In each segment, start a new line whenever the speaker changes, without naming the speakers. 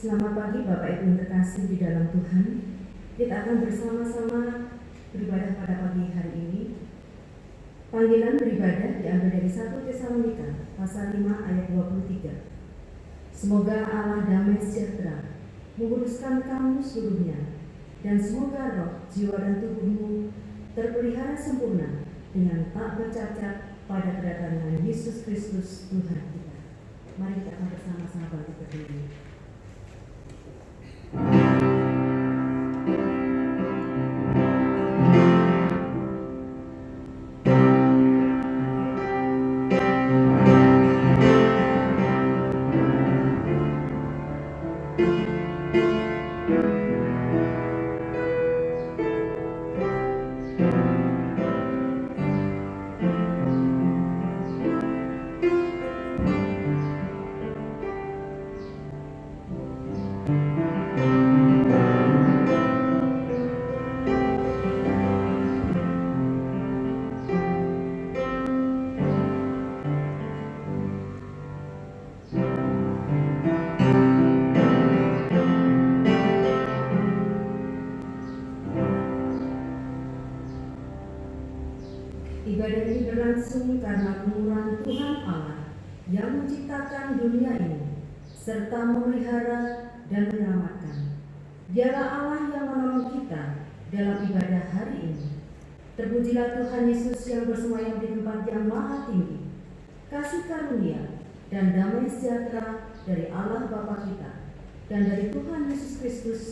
Selamat pagi Bapak Ibu yang terkasih di dalam Tuhan. Kita akan bersama-sama beribadah pada pagi hari ini. Panggilan beribadah diambil dari 1 Tesalonika pasal 5 ayat 23. Semoga Allah damai sejahtera menguruskan kamu seluruhnya, dan semoga roh, jiwa dan tubuhmu terpelihara sempurna dengan tak bercacat pada kedatangan Yesus Kristus Tuhan kita. Mari kita akan bersama-sama bangkit berdiri. Ibadah ini berlangsung karena kemurahan Tuhan Allah yang menciptakan dunia ini serta memelihara dan menyelamatkan. Dialah Allah yang menolong kita dalam ibadah hari ini. Terpujilah Tuhan Yesus yang bersemayam di tempat yang maha tinggi. Kasih karunia dan damai sejahtera dari Allah Bapa kita dan dari Tuhan Yesus Kristus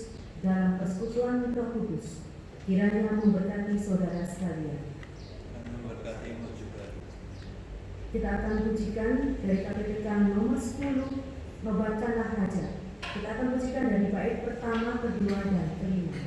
dalam persekutuan Roh Kudus kiranya memberkati saudara sekalian. Kita akan pujikan dari KPPK nomor 10, Nobatkanlah Raja. Kita akan pujikan dari bait pertama, kedua, dan kelima.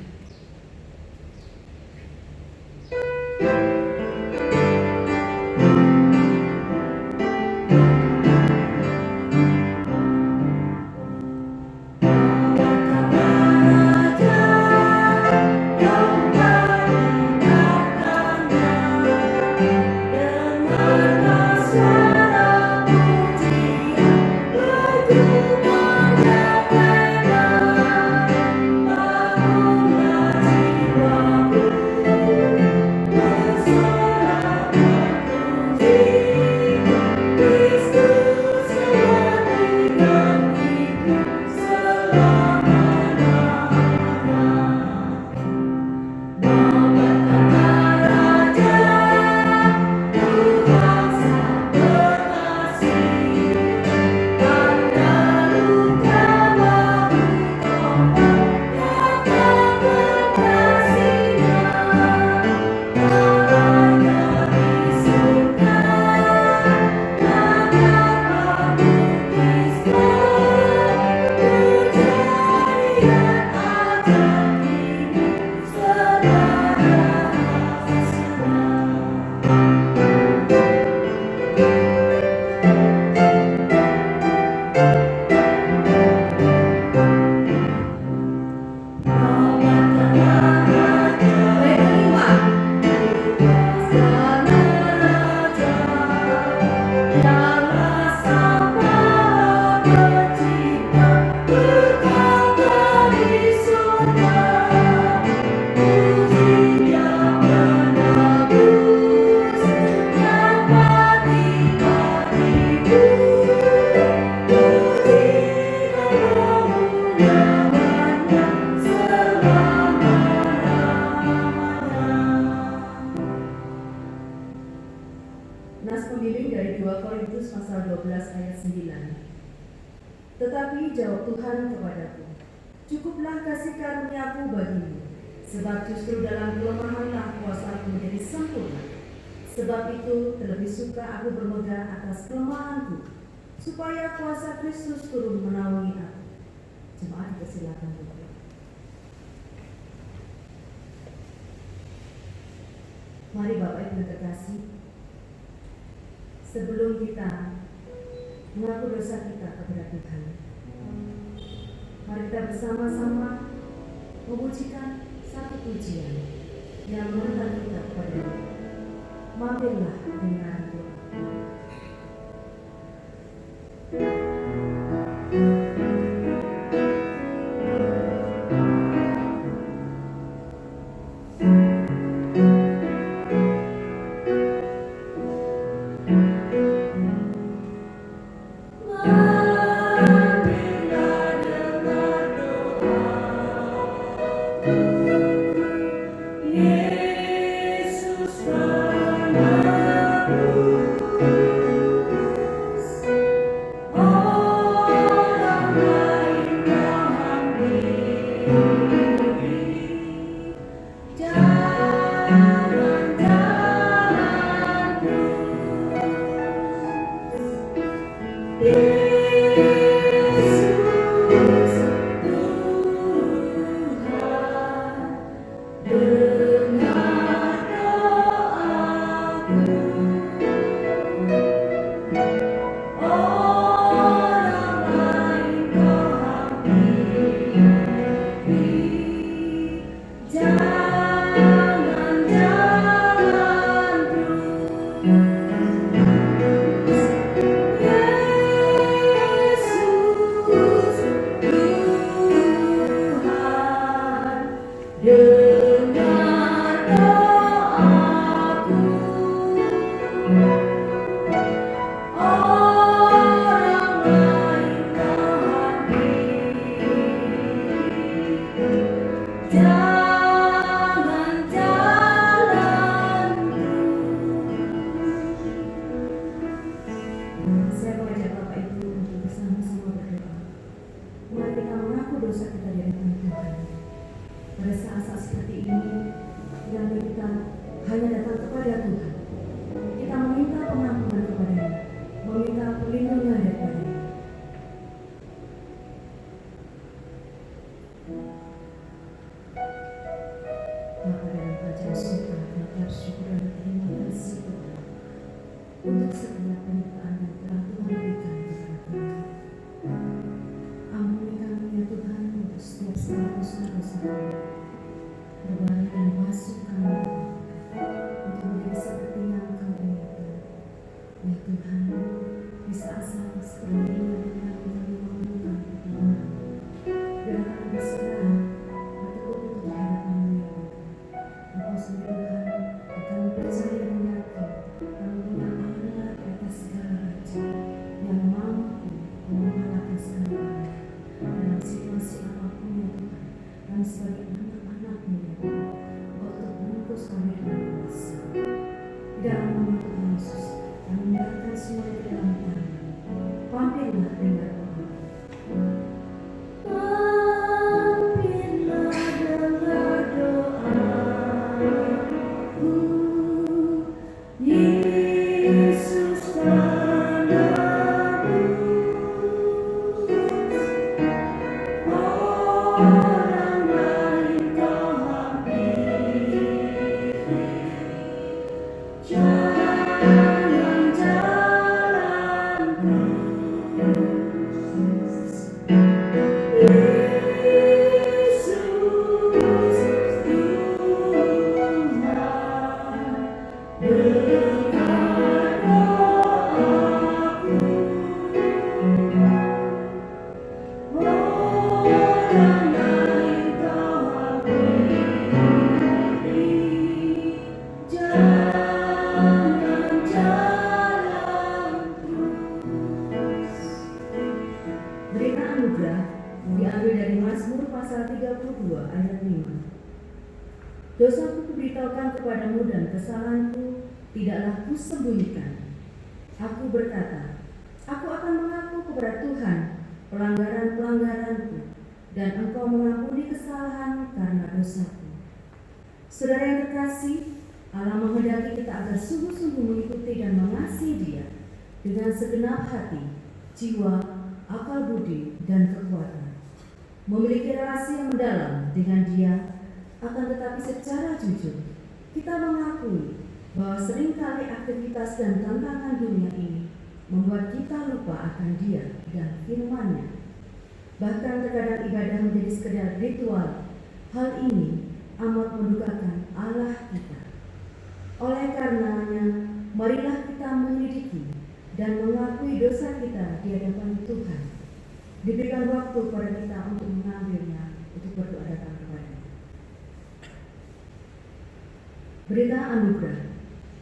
Nas pembimbing dari 2 Korintus pasal 12 ayat 9. Tetapi jawab Tuhan kepadaku, cukuplah kasih karuniaku bagimu, sebab justru dalam kelemahanlah kuasaku menjadi sempurna. Sebab itu terlebih suka aku bermegah atas kelemahanku, supaya kuasa Kristus turun menaungi aku. Jemaat dipersilakan duduk. Mari Bapak Ibu terkasih, sebelum kita mengaku dosa kita kepada Tuhan, mari kita bersama-sama memujikan satu pujian yang mengantar kita kepada mampirlah dengan doa. Dosaku kuberitahukan kepadamu dan kesalahanku tidaklah kusembunyikan. Aku berkata, aku akan mengaku kepada Tuhan pelanggaran-pelanggaranku, dan Engkau mengampuni kesalahan karena dosaku. Saudara yang terkasih, Allah menghendaki kita agar sungguh-sungguh mengikuti dan mengasihi Dia dengan segenap hati, jiwa, akal budi, dan kekuatan. Memiliki relasi yang mendalam dengan Dia. Akan tetapi secara jujur, kita mengakui bahwa seringkali aktivitas dan tantangan dunia ini membuat kita lupa akan Dia dan firman-Nya. Bahkan terkadang ibadah menjadi sekedar ritual. Hal ini amat mendukakan Allah kita. Oleh karenanya, marilah kita menyelidiki dan mengakui dosa kita di hadapan Tuhan. Diberikan waktu kepada kita untuk mengambilnya, untuk berdoa datang kepada-Nya. Berita anugerah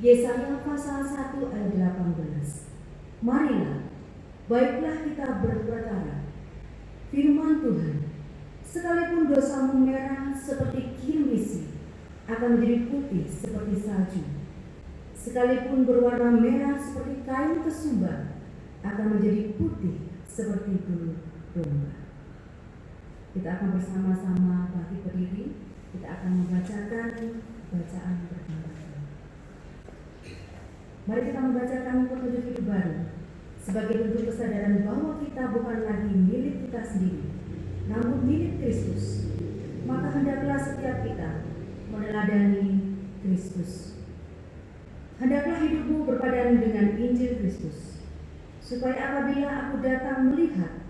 Yesaya pasal 1 ayat 18. Marilah, baiklah kita berperkara. Firman Tuhan, sekalipun dosamu merah seperti kirmisi, akan menjadi putih seperti salju. Sekalipun berwarna merah seperti kain kesumba, akan menjadi putih seperti bulu domba. Kita akan bersama-sama bangkit berdiri. Kita akan membacakan bacaan pertama. Mari kita membacakan petunjuk hidup baru sebagai bentuk kesadaran bahwa kita bukan lagi milik kita sendiri, namun milik Kristus. Maka hendaklah setiap kita meneladani Kristus. Hendaklah hidupmu berpadan dengan Injil Kristus, supaya apabila aku datang melihat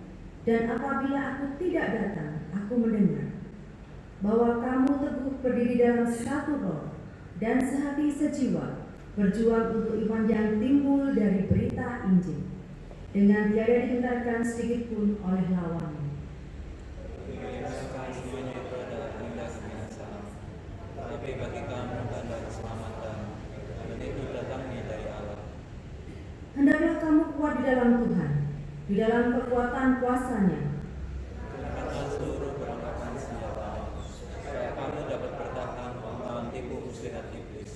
dan apabila aku tidak datang, aku mendengar bahwa kamu teguh berdiri dalam satu roh dan sehati sejiwa, berjuang untuk iman yang timbul dari berita Injil, dengan tiada digentarkan sedikit pun oleh lawan.
Tapi bagi kamu tanda keselamatan, dan itu datangnya dari Allah.
Hendaklah kamu kuat di dalam Tuhan, di dalam kekuatan kuasa-Nya.
Gunakan seluruh perlengkapan senjata, supaya kamu dapat bertahan melawan tipu muslihat iblis.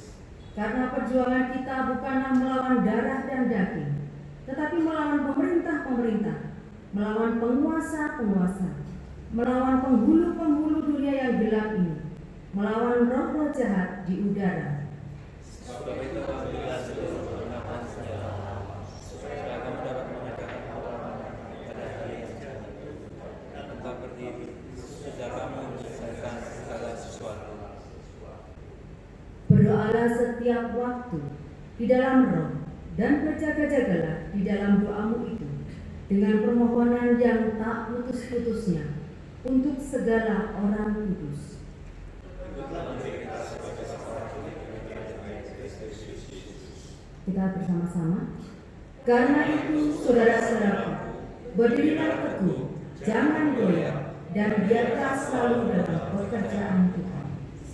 Karena perjuangan kita bukanlah melawan darah dan daging, tetapi melawan pemerintah-pemerintah, melawan penguasa-penguasa, melawan penghulu-penghulu dunia yang gelap ini, melawan roh-roh jahat di udara.
Sebab itu ambillah seluruh perlengkapan senjata, supaya kamu dapat menegakkan perlawanan pada hari yang jahat. Dan tetap berdiri, sudah kamu menyelesaikan segala sesuatu.
Berdoalah setiap waktu di dalam roh, dan berjaga-jagalah di dalam doamu itu dengan permohonan yang tak putus-putusnya untuk segala orang kudus. Kita bersama-sama. Karena itu, saudara-saudaraku, berdirilah teguh, jangan goyah, dan biarlah selalu dalam pekerjaan Tuhan.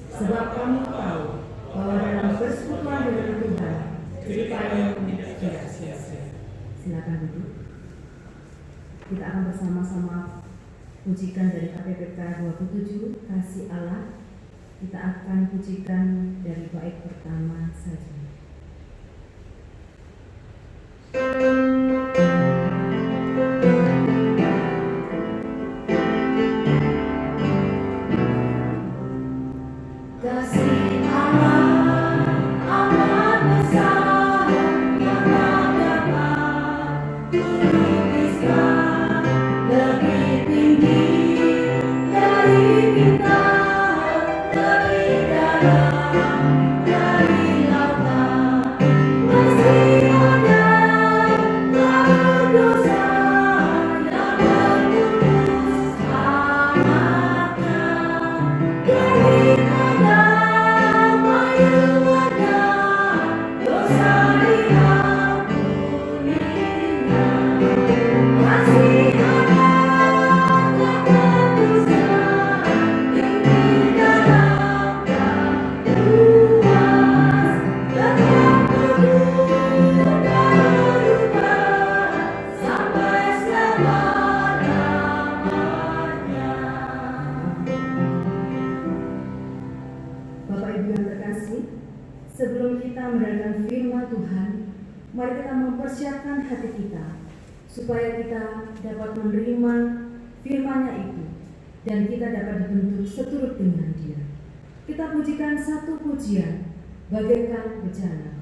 Sebab kamu tahu bahwa dalam persekutuan dengan Tuhan, jeripayahmu tidak sia-sia. Silakan duduk. Kita akan bersama-sama pujikan dari KPPK 27, Kasih Allah. Kita akan pujikan dari bait pertama saja. Kasih Allah amat besar, yang tak dapat dilukiskan, lebih tinggi dari bintang, lebih dalam dari lautan. Masih ada laut dosa yang menembus anaknya. Dari sebelum kita mendengarkan firman Tuhan, mari kita mempersiapkan hati kita supaya kita dapat menerima firman-Nya itu dan kita dapat dibentuk seturut dengan Dia. Kita pujikan satu pujian, bagaikan bejana.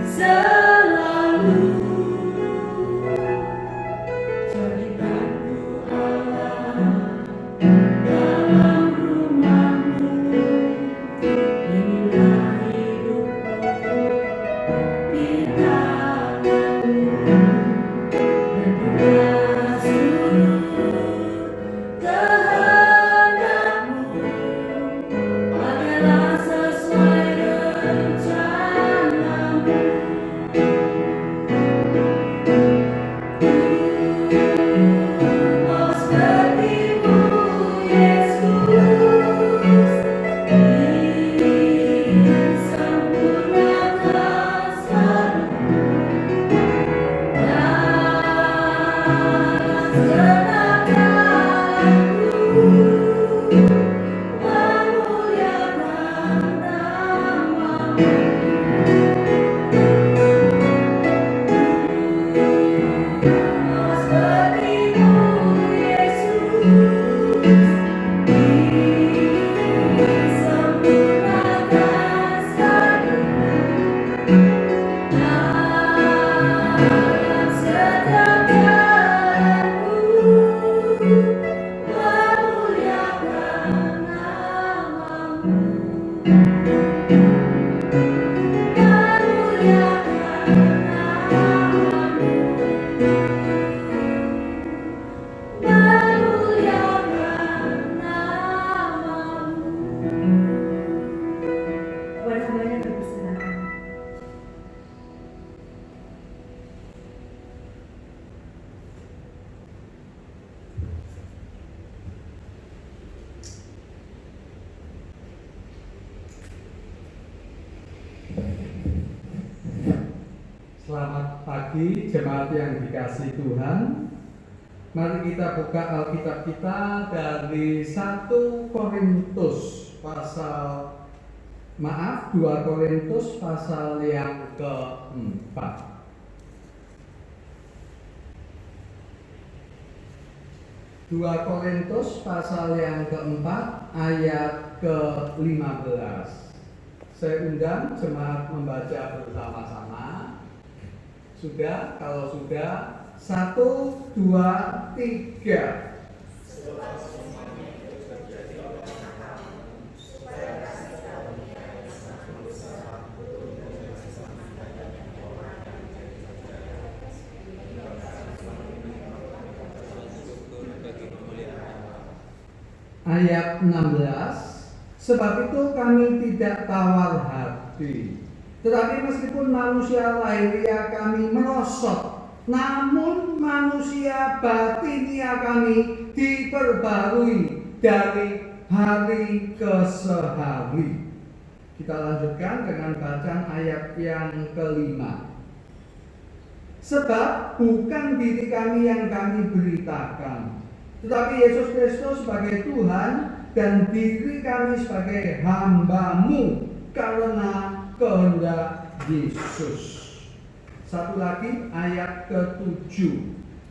Selalu
pagi jemaat yang dikasihi Tuhan. Mari kita buka Alkitab kita dari 2 Korintus pasal yang keempat. 2 Korintus pasal yang keempat ayat ke-15. Saya undang jemaat membaca bersama-sama. Sudah? Kalau sudah, 1, 2, 3. Ayat 16, sebab itu kami tidak tawar hati, tetapi meskipun manusia lahiriah kami merosot, namun manusia batinia kami diperbarui dari hari ke hari. Kita lanjutkan dengan bacaan ayat yang kelima. Sebab bukan diri kami yang kami beritakan, tetapi Yesus Kristus sebagai Tuhan dan diri kami sebagai hamba-Mu karena kehendak Yesus. Satu lagi ayat ke-7.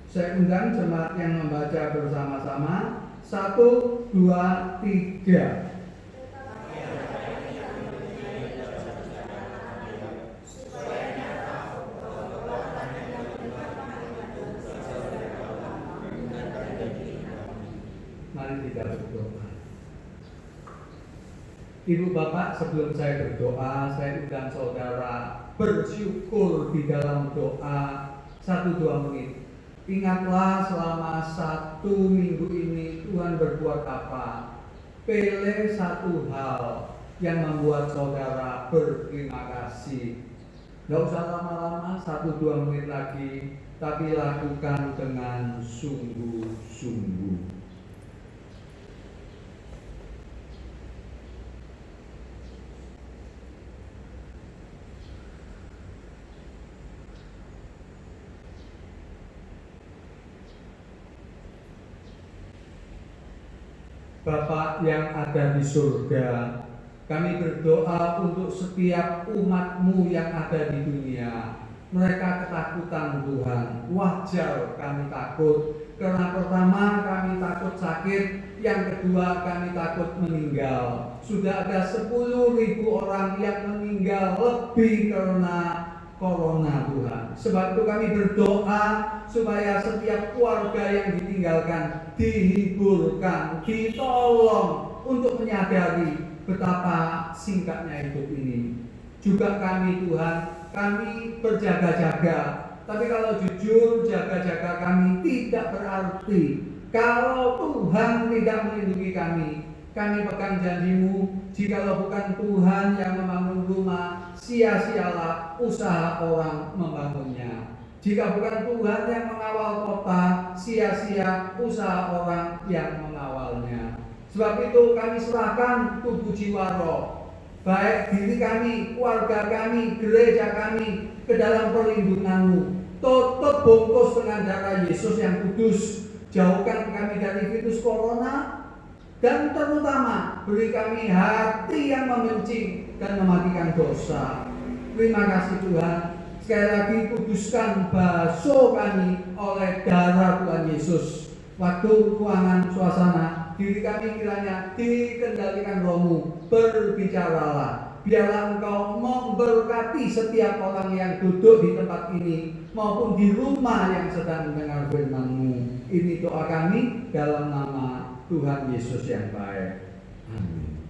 Saya undang jemaat yang membaca bersama-sama. 1, 2, 3. Mari kita berdoa. Ibu Bapak, sebelum saya berdoa, saya undang saudara bersyukur di dalam doa 1-2 menit. Ingatlah selama 1 minggu ini Tuhan berbuat apa. Pilih satu hal yang membuat saudara berterima kasih. Gak usah lama-lama, 1-2 menit lagi, tapi lakukan dengan sungguh-sungguh. Bapa yang ada di surga, kami berdoa untuk setiap umat-Mu yang ada di dunia. Mereka ketakutan Tuhan, wajar kami takut. Karena pertama kami takut sakit, yang kedua kami takut meninggal. Sudah ada 10.000 orang yang meninggal lebih karena Corona Tuhan. Sebab itu kami berdoa supaya setiap keluarga yang ditinggalkan dihiburkan, ditolong untuk menyadari betapa singkatnya hidup ini. Juga kami Tuhan, kami berjaga-jaga. Tapi kalau jujur, jaga-jaga kami tidak berarti kalau Tuhan tidak melindungi kami. Kami pegang janji-Mu, jikalau bukan Tuhan yang membangun rumah, sia-sialah usaha orang membangunnya. Jika bukan Tuhan yang mengawal kota, sia-sia usaha orang yang mengawalnya. Sebab itu kami serahkan tubuh jiwa roh, baik diri kami, keluarga kami, gereja kami ke dalam perlindungan-Mu. Tutup bungkus dengan darah Yesus yang kudus. Jauhkan kami dari virus corona, dan terutama beri kami hati yang membenci dan mematikan dosa. Terima kasih Tuhan. Sekali lagi kuduskan basuh kami oleh darah Tuhan Yesus. Waktu, ruangan, suasana, diri kami kiranya dikendalikan Roh-Mu. Berbicaralah. Biarlah Engkau memberkati setiap orang yang duduk di tempat ini maupun di rumah yang sedang mendengar firman-Mu. Ini doa kami dalam nama Tuhan Yesus yang baik. Amin.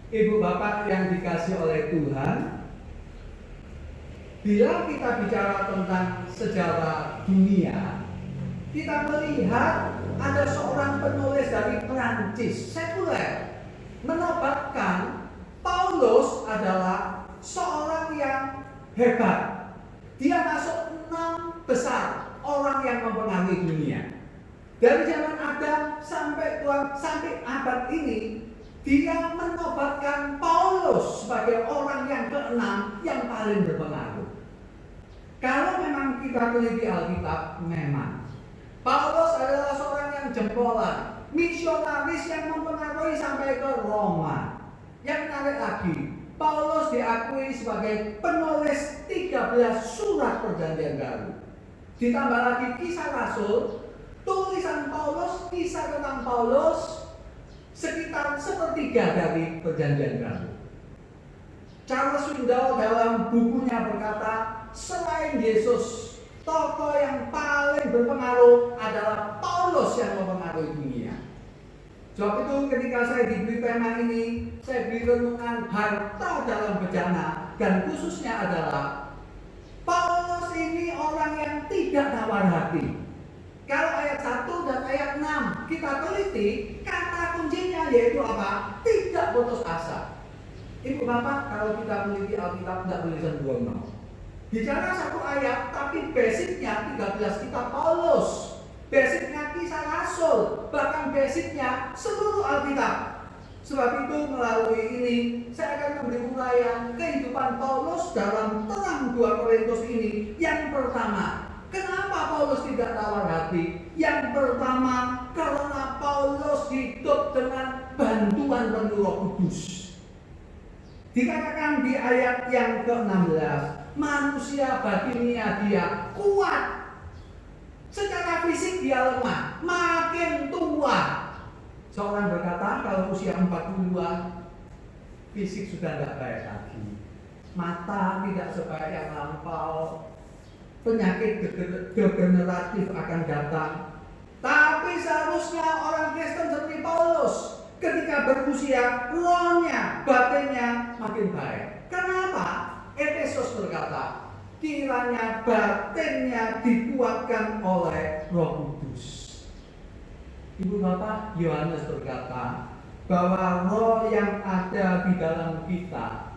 Ibu Bapak yang dikasihi oleh Tuhan, bila kita bicara tentang sejarah dunia, kita melihat ada seorang penulis dari Prancis, sekuler, menobatkan Paulus adalah seorang yang hebat. Dia masuk 6 besar orang yang mempengaruhi dunia. Dari zaman Adam sampai abad ini, dia menobatkan Paulus sebagai orang yang ke-6 yang paling berpengaruh. Kalau memang kita teliti Alkitab, memang Paulus adalah seorang yang jempolan, misionaris yang mempengaruhi sampai ke Roma. Yang menarik lagi, Paulus diakui sebagai penulis 13 surat perjanjian baru. Ditambah lagi kisah Rasul, tulisan Paulus, kisah tentang Paulus sekitar sepertiga dari perjanjian baru. Charles Swindoll dalam bukunya berkata, selain Yesus, tokoh yang paling berpengaruh adalah Paulus yang mempengaruhi dunia. Sebab itu ketika saya diberi tema ini, saya beri renungan harta dalam bejana, dan khususnya adalah Paulus ini orang yang tidak tawar hati. Kalau ayat 1 dan ayat 6 kita teliti, kata kuncinya yaitu apa? Tidak putus asa. Ibu bapak, kalau kita meneliti Alkitab tidak boleh sembrono. Bicara satu ayat, tapi basicnya 13 kitab Paulus, basicnya kisah Rasul, bahkan basicnya seluruh Alkitab. Sebab itu melalui ini saya akan memberi uraian kehidupan Paulus dalam terang 2 Korintus ini. Yang pertama, kenapa Paulus tidak tawar hati? Yang pertama, karena Paulus hidup dengan bantuan penuh Roh Kudus. Dikatakan di ayat yang ke-16, manusia batinia dia kuat. Secara fisik dia lemah, makin tua. Seorang berkata kalau usia 40-an, fisik sudah tidak baik lagi. Mata tidak sebaik yang lampau. Penyakit degeneratif akan datang. Tapi seharusnya orang Kristen seperti Paulus, ketika berusia, rohnya, batinnya makin baik. Kenapa? Efesus berkata, kiranya batinnya dikuatkan oleh Roh Kudus. Ibu bapak, Yohanes berkata bahwa roh yang ada di dalam kita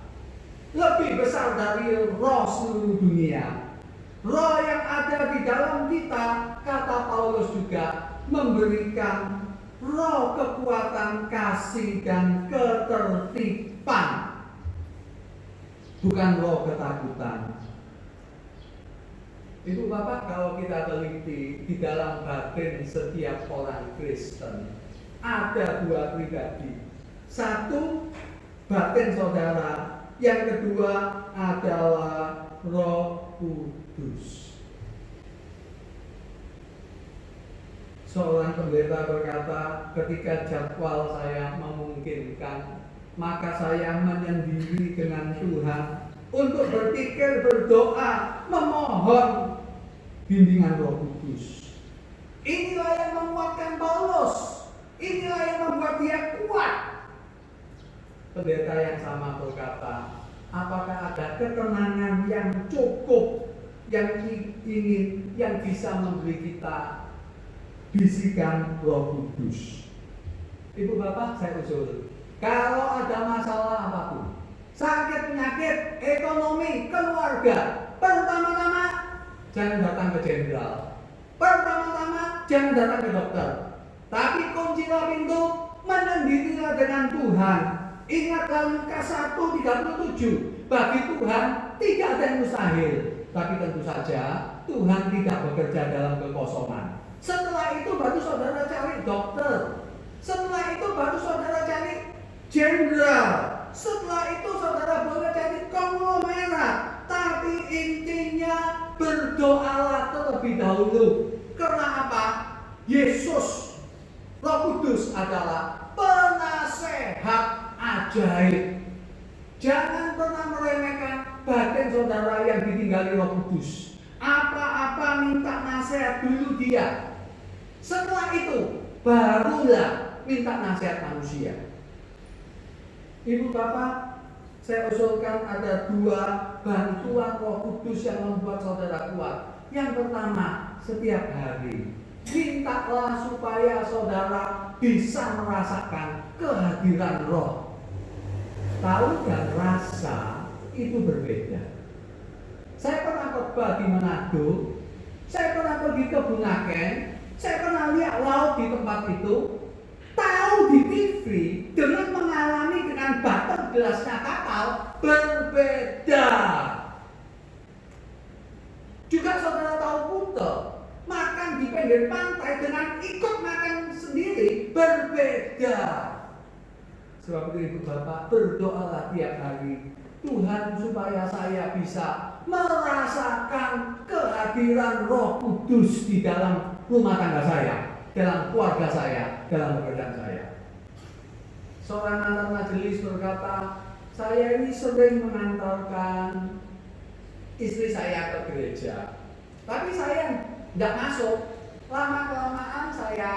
lebih besar dari roh seluruh dunia. Roh yang ada di dalam kita, kata Paulus juga, memberikan roh kekuatan, kasih, dan ketertiban, bukan roh ketakutan. Ibu bapak, kalau kita teliti di dalam batin setiap orang Kristen ada 2 pribadi. Satu, batin saudara. Yang kedua adalah Roh Kudus. Seorang pendeta berkata, ketika jadwal saya memungkinkan, maka saya menyendiri dengan Tuhan untuk berpikir, berdoa, memohon bimbingan Roh Kudus. Inilah yang menguatkan Paulus. Inilah yang membuat dia kuat. Pendeta yang sama berkata, apakah ada ketenangan yang cukup, yang ingin, yang bisa memberi kita bisikan Roh Kudus? Ibu bapak, saya usul, kalau ada masalah apapun, sakit, penyakit, ekonomi, keluarga, pertama-tama jangan datang ke jenderal, pertama-tama jangan datang ke dokter, tapi kuncilah pintu, menyendirilah dengan Tuhan. Ingatlah Lukas 1:37, bagi Tuhan tidak ada yang mustahil. Tapi tentu saja Tuhan tidak bekerja dalam kekosongan. Setelah itu baru saudara cari dokter, setelah itu baru saudara cari jenderal, setelah itu saudara boleh cari konglomerat. Tapi intinya berdoalah terlebih dahulu. Karena apa? Yesus, Roh Kudus adalah penasehat ajaib. Jangan pernah meremehkan batin saudara yang ditinggali Roh Kudus. Apa-apa minta nasihat dulu dia. Setelah itu barulah minta nasihat manusia. Ibu bapak, saya usulkan ada 2 bantuan Roh Kudus yang membuat saudara kuat. Yang pertama, setiap hari mintalah supaya saudara bisa merasakan kehadiran Roh. Tahu dan rasa itu berbeda. Saya pernah khotbah di Manado, saya pernah pergi ke Bunaken, saya pernah lihat laut di tempat itu. Tahu di TV dengan mengalami dengan botol gelasnya kapal berbeda. pinggir pantai dengan ikut makan sendiri berbeda. Sebab itu Ibu Bapak, berdoalah tiap hari, Tuhan supaya saya bisa merasakan kehadiran Roh Kudus di dalam rumah tangga saya, dalam keluarga saya, dalam pekerjaan saya. Seorang mantan majelis berkata, saya ini sering mengantarkan istri saya ke gereja, tapi saya tidak masuk. Lama-kelamaan saya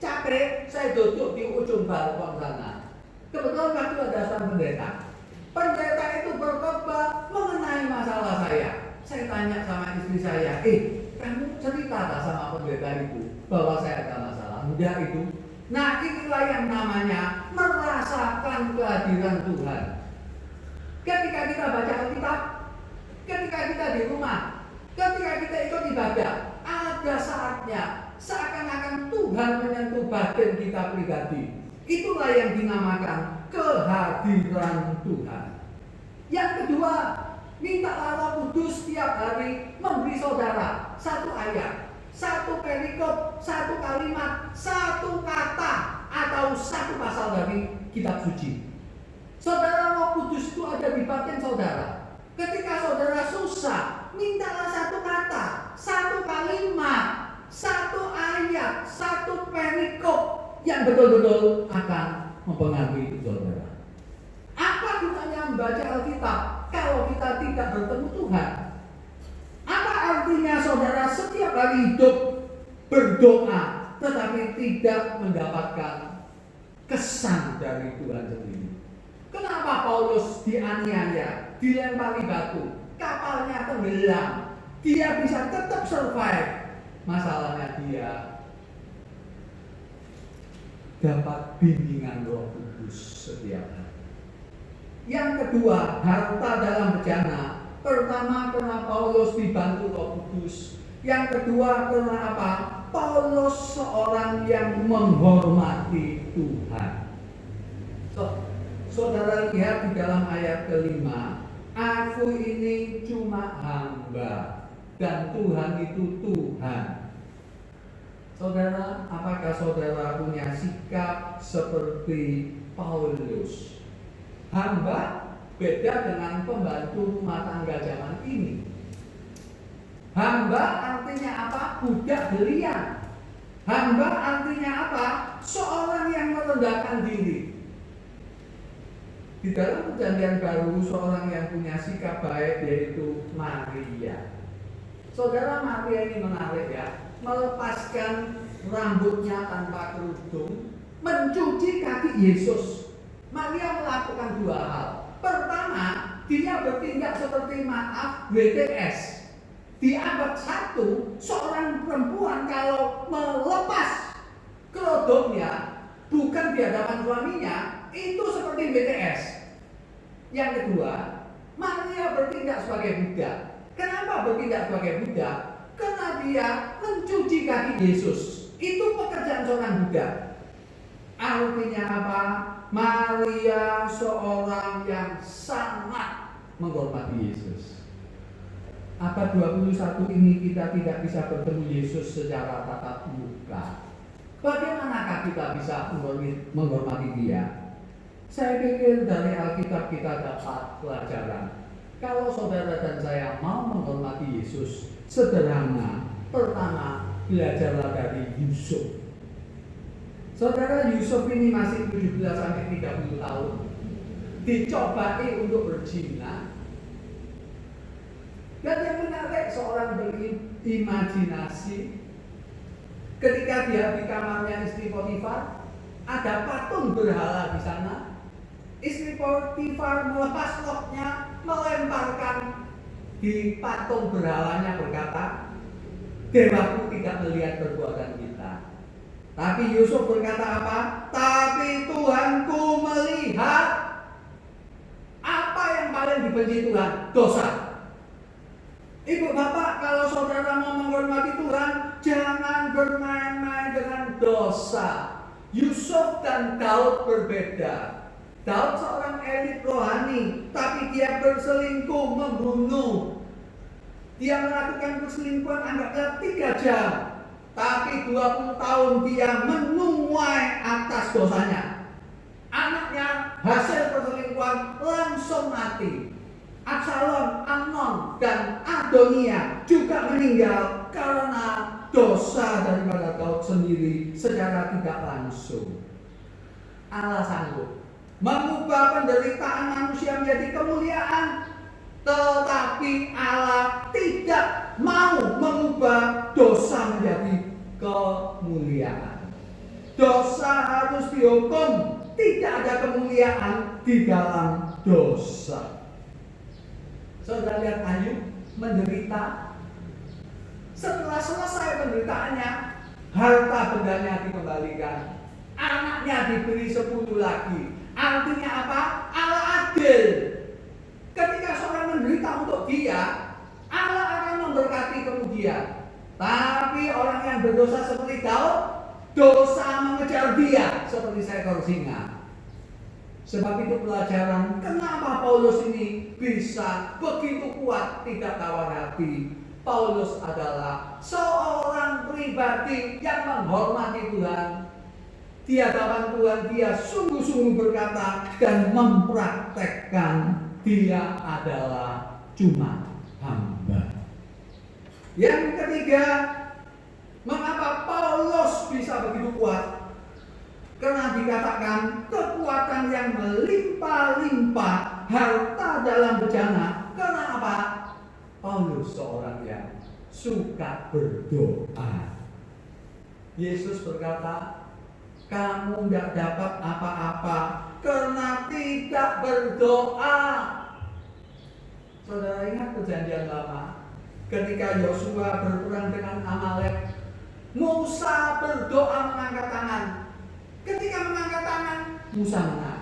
capek, saya duduk di ujung balkon sana. Kebetulan waktu ada seorang pendeta. Pendeta itu berkhotbah mengenai masalah saya. Saya tanya sama istri saya, kamu cerita tak sama pendeta itu bahwa saya ada masalah? Enggak itu. Nah, inilah yang namanya merasakan kehadiran Tuhan. Ketika kita baca Alkitab, ketika kita di rumah, ketika kita ikut ibadah, ada saatnya seakan-akan Tuhan menyentuh batin kita pribadi. Itulah yang dinamakan kehadiran Tuhan. Yang kedua, mintalah Roh Kudus setiap hari memberi saudara satu ayat, satu perikop, satu kalimat, satu kata, atau satu pasal dari kitab suci. Saudara, Roh Kudus itu ada di batin saudara. Ketika saudara susah, mintalah satu kata, satu kalimat, satu ayat, satu perikop yang betul-betul akan mempengaruhi saudara. Apa gunanya membaca Alkitab kalau kita tidak bertemu Tuhan? Apa artinya saudara setiap hari hidup berdoa tetapi tidak mendapatkan kesan dari Tuhan sendiri? Kenapa Paulus dianiaya, dilempari batu, kapalnya tenggelam, dia bisa tetap survive? Masalahnya dia dapat bimbingan Roh Kudus setiap hari. Yang kedua, harta dalam bejana. Pertama, karena Paulus dibantu Roh Kudus. Yang kedua, karena apa? Paulus seorang yang menghormati Tuhan. Saudara lihat di dalam ayat kelima, aku ini cuma hamba dan Tuhan itu Tuhan. Saudara, apakah saudara punya sikap seperti Paulus? Hamba beda dengan pembantu rumah tangga zaman ini. Hamba artinya apa? Budak belian. Hamba artinya apa? Seorang yang merendahkan diri. Di dalam Perjanjian Baru, seorang yang punya sikap baik yaitu Maria. Saudara, Maria ini menarik ya. Melepaskan rambutnya tanpa kerudung, mencuci kaki Yesus. Maria melakukan dua hal. Pertama, dia bertindak seperti maaf WTS. Di abad 1, seorang perempuan kalau melepas kerudungnya bukan di hadapan suaminya, itu seperti BTS. Yang kedua, Maria bertindak sebagai budak. Kenapa bertindak sebagai budak? Karena dia mencuci kaki Yesus. Itu pekerjaan seorang budak. Artinya apa? Maria seorang yang sangat menghormati Yesus. Abad 21 ini kita tidak bisa bertemu Yesus secara tatap muka. Bagaimanakah kita bisa menghormati dia? Saya pikir dari Alkitab kita dapat pelajaran. Kalau saudara dan saya mau menghormati Yesus, sederhana. Pertama, belajarlah dari Yusuf. Saudara, Yusuf ini masih 17-30 tahun. Dicobai untuk berzina. Dan yang menarik, seorang berimajinasi. Ketika dia di kamarnya istri Potifar, ada patung berhala di sana. Istri Potifar melepas roknya, melemparkan di patung berhalanya, berkata, "Dewaku tidak melihat perbuatan kita." Tapi Yusuf berkata apa? "Tapi Tuhanku melihat." Apa yang paling dibenci Tuhan? Dosa. Ibu bapak, kalau saudara mau menghormati Tuhan, jangan bermain-main dengan dosa. Yusuf dan Daud berbeda. Daud seorang elit rohani, tapi dia berselingkuh, membunuh. Dia melakukan perselingkuhan anggaplah 3 jam. tapi 20 tahun dia menuai atas dosanya. Anaknya hasil perselingkuhan langsung mati. Absalom, Amnon, dan Adonia juga meninggal karena dosa daripada Daud sendiri secara tidak langsung. Allah sanggup mengubah penderitaan manusia menjadi kemuliaan, tetapi Allah tidak mau mengubah dosa menjadi kemuliaan. Dosa harus dihukum, tidak ada kemuliaan di dalam dosa. Saudara lihat Ayub menderita. Setelah selesai penderitaannya, harta bendanya dikembalikan, anaknya diberi 10 lagi. Artinya apa? Allah adil. Ketika seorang menderita untuk dia, Allah akan memberkati kemudian. Tapi orang yang berdosa seperti Daud, dosa mengejar dia seperti seekor singa. Sebab itu pelajaran kenapa Paulus ini bisa begitu kuat, tidak tawar hati. Paulus adalah seorang pribadi yang menghormati Tuhan. Di hadapan Tuhan dia sungguh-sungguh berkata dan mempraktekkan dia adalah cuma hamba. Yang ketiga, mengapa Paulus bisa begitu kuat? Karena dikatakan kekuatan yang melimpah-limpah, harta dalam bejana. Karena apa? Paulus seorang yang suka berdoa. Yesus berkata, kamu tidak dapat apa-apa karena tidak berdoa. Saudara ingat perjanjian lama, ketika Yosua berperang dengan Amalek, Musa berdoa mengangkat tangan. Ketika mengangkat tangan, Musa menang.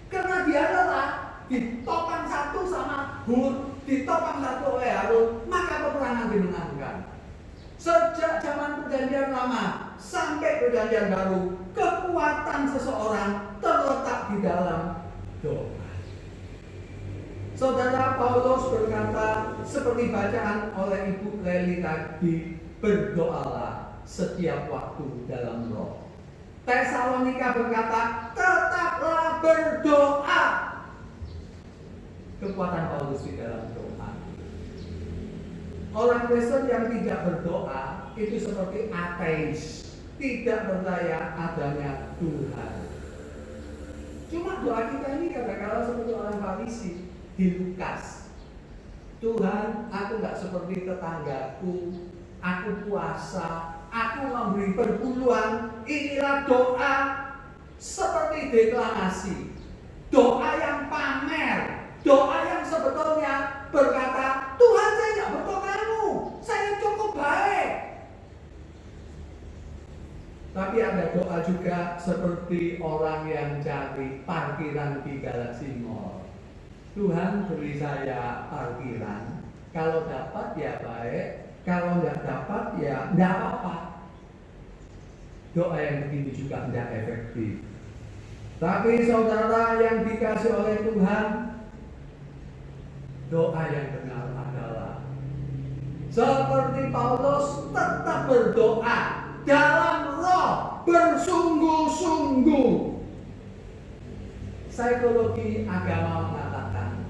Karena dia lelah, ditopang satu sama Hur, ditopang satu oleh Harun, maka peperangan dimenangkan. Sejak zaman perjanjian lama sampai perjanjian baru, kekuatan seseorang terletak di dalam doa. Saudara, Paulus berkata seperti bacaan oleh Ibu Leli tadi, berdoalah setiap waktu dalam roh. Tesalonika berkata, tetaplah berdoa. Kekuatan Paulus di dalam doa. Orang Kristen yang tidak berdoa itu seperti ateis, tidak percaya adanya Tuhan. Cuma doa kita ini kadang-kadang seperti orang Farisi di Lukas. Tuhan, aku nggak seperti tetanggaku, aku puasa, aku memberi perpuluhan. Inilah doa seperti deklamasi, doa yang pamer, doa yang sebetulnya berkata, Tuhan saya tidak butuh kamu, saya cukup baik. Tapi ada doa juga seperti orang yang cari parkiran di Galaxy Mall. Tuhan beri saya parkiran, kalau dapat ya baik, kalau tidak dapat ya tidak apa-apa. Doa yang begini juga tidak efektif. Tapi saudara yang dikasih oleh Tuhan, doa yang benar adalah seperti Paulus tetap berdoa dalam roh, bersungguh-sungguh. Psikologi agama mengatakan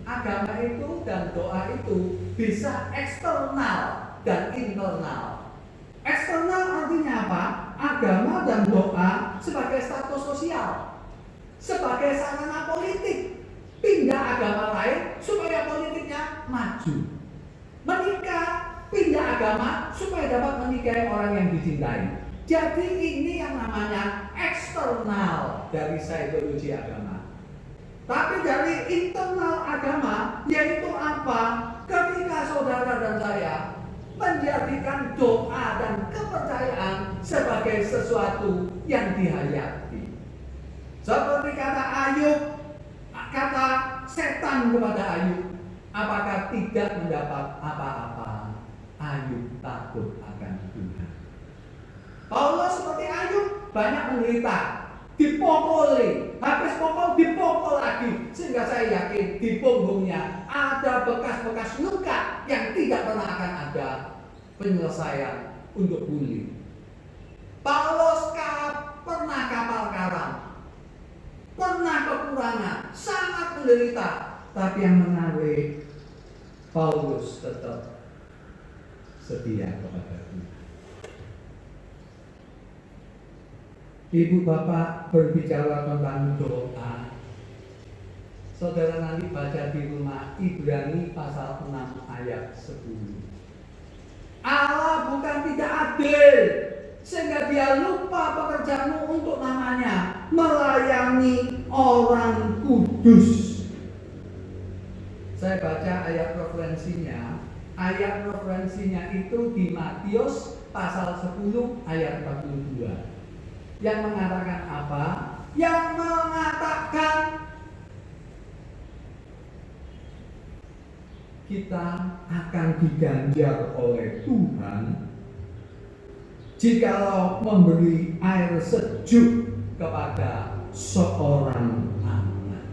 agama itu dan doa itu bisa eksternal dan internal. Eksternal artinya apa? Agama dan doa sebagai status sosial, sebagai sarana politik. Pindah agama lain supaya politiknya maju. Menikah, pindah agama supaya dapat menikahi orang yang dicintai. Jadi ini yang namanya eksternal dari psikologi agama. Tapi dari internal agama, yaitu apa? Ketika saudara dan saya menjadikan doa dan kepercayaan sebagai sesuatu yang dihayati. Seperti kata Ayub, kata setan kepada Ayub, apakah tidak mendapat apa-apa? Ayub takut akan Tuhan. Paulus seperti Ayub banyak menderita, dipukuli, habis pukul dipukul lagi, sehingga saya yakin di punggungnya ada bekas-bekas luka yang tidak pernah akan ada penyelesaian untuk pulih. Paulus pernah kapal karam, pernah kekurangan, sangat menderita. Tapi yang menarik, Paulus tetap setia kepada Tuhan. Ibu bapak berbicara tentang doa. Saudara nanti baca di rumah Ibrani pasal 6 ayat 10. Allah bukan tidak adil sehingga dia lupa pekerjaanmu untuk namanya melayani orang kudus. Saya baca ayat referensinya. Ayat referensinya itu di Matius pasal 10 ayat 42. Yang mengatakan apa? Yang mengatakan kita akan diganjar oleh Tuhan jikalau memberi air sejuk kepada seorang anak.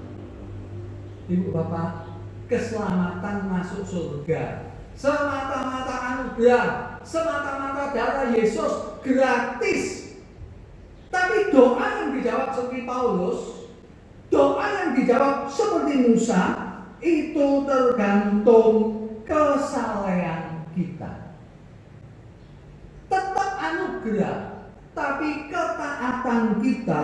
Ibu bapak, keselamatan masuk surga semata-mata anugerah, semata-mata darah Yesus, gratis. Tapi doa yang dijawab seperti Paulus, doa yang dijawab seperti Musa, itu tergantung kesalehan kita. Tetap anugerah, tapi ketaatan kita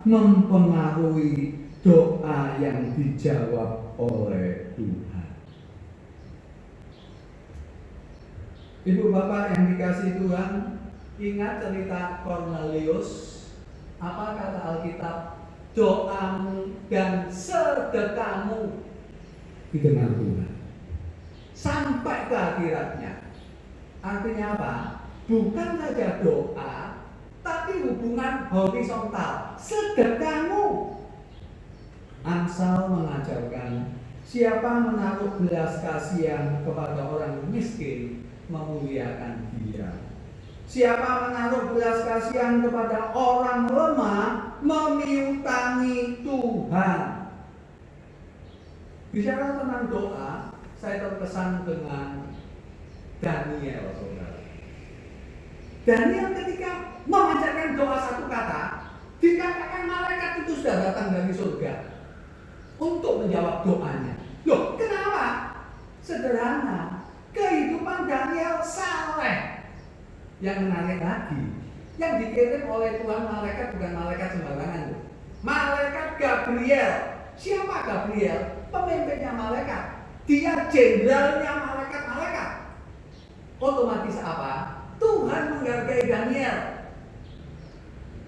mempengaruhi doa yang dijawab oleh Tuhan. Ibu bapak yang dikasihi Tuhan, ingat cerita Cornelius. Apa kata Alkitab? Doamu dan sedekahmu didengar Tuhan sampai ke akhiratnya. Artinya apa? Bukan saja doa, tapi hubungan horizontal, sedekahmu. Amsal mengajarkan siapa menaruh belas kasihan kepada orang miskin memuliakan dia. Siapa menaruh belas kasihan kepada orang lemah memiutangi Tuhan. Bicara tentang doa, saya terkesan dengan Daniel, saudara. Daniel ketika memanjatkan doa satu kata, dikatakan malaikat itu sudah datang dari surga untuk menjawab doanya. Loh, kenapa? Sederhana, kehidupan Daniel saleh. Yang menarik lagi, yang dikirim oleh Tuhan malaikat bukan malaikat sembarangan, malaikat Gabriel. Siapa Gabriel? Pemimpinnya malaikat. Dia jenderalnya malaikat-malaikat. Otomatis apa? Tuhan menghargai Daniel.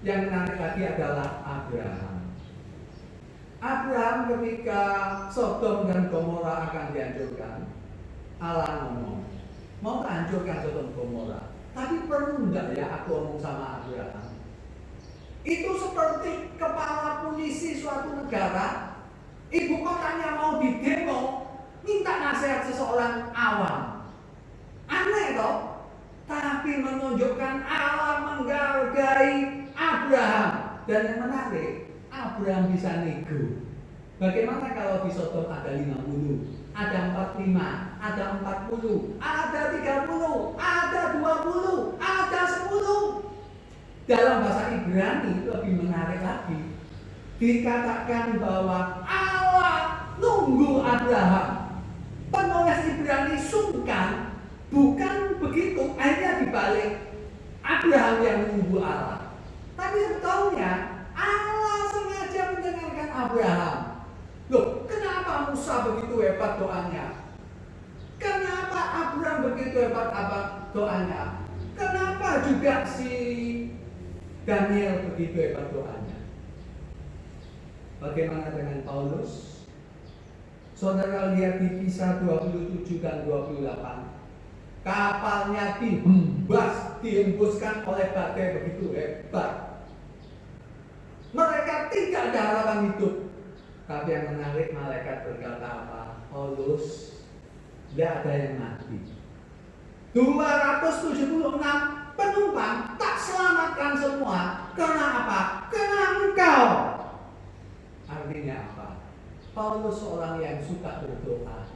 Yang menarik lagi adalah Abraham. Abraham ketika Sodom dan Gomora akan dihancurkan, Allah ngomong, mau hancurkan Sodom Gomora. Tapi perlu enggak ya aku ngomong sama Abraham? Itu seperti kepala polisi suatu negara, ibu kotanya mau didemo, minta nasihat seseorang awam. Aneh toh? Tapi menunjukkan Allah menghargai Abraham. Dan yang menarik, Abraham bisa nego. Bagaimana kalau di Sodom ada 50? Ada 45, ada 40, ada 30, ada 20, ada 10. Dalam bahasa Ibrani lebih menarik lagi. Dikatakan bahwa Allah nunggu Abraham. Penulis Ibrani sungkan, bukan begitu, akhirnya dibalik. Abraham yang nunggu Allah. Tapi sebetulnya Allah sengaja mendengarkan Abraham. Loh, kenapa Musa begitu hebat doanya? Kenapa Abraham begitu hebat doanya? Kenapa juga si Daniel begitu hebat doanya? Bagaimana dengan Paulus? Saudara lihat di Kisah 27 dan 28. Kapalnya dihembuskan oleh badai begitu hebat. Mereka tidak ada harapan hidup. Tapi yang menarik, malaikat berkata apa? Paulus, tidak ada yang mati. 276 penumpang tak selamatkan semua. Karena apa? Karena engkau. Artinya apa? Paulus seorang yang suka berdoa,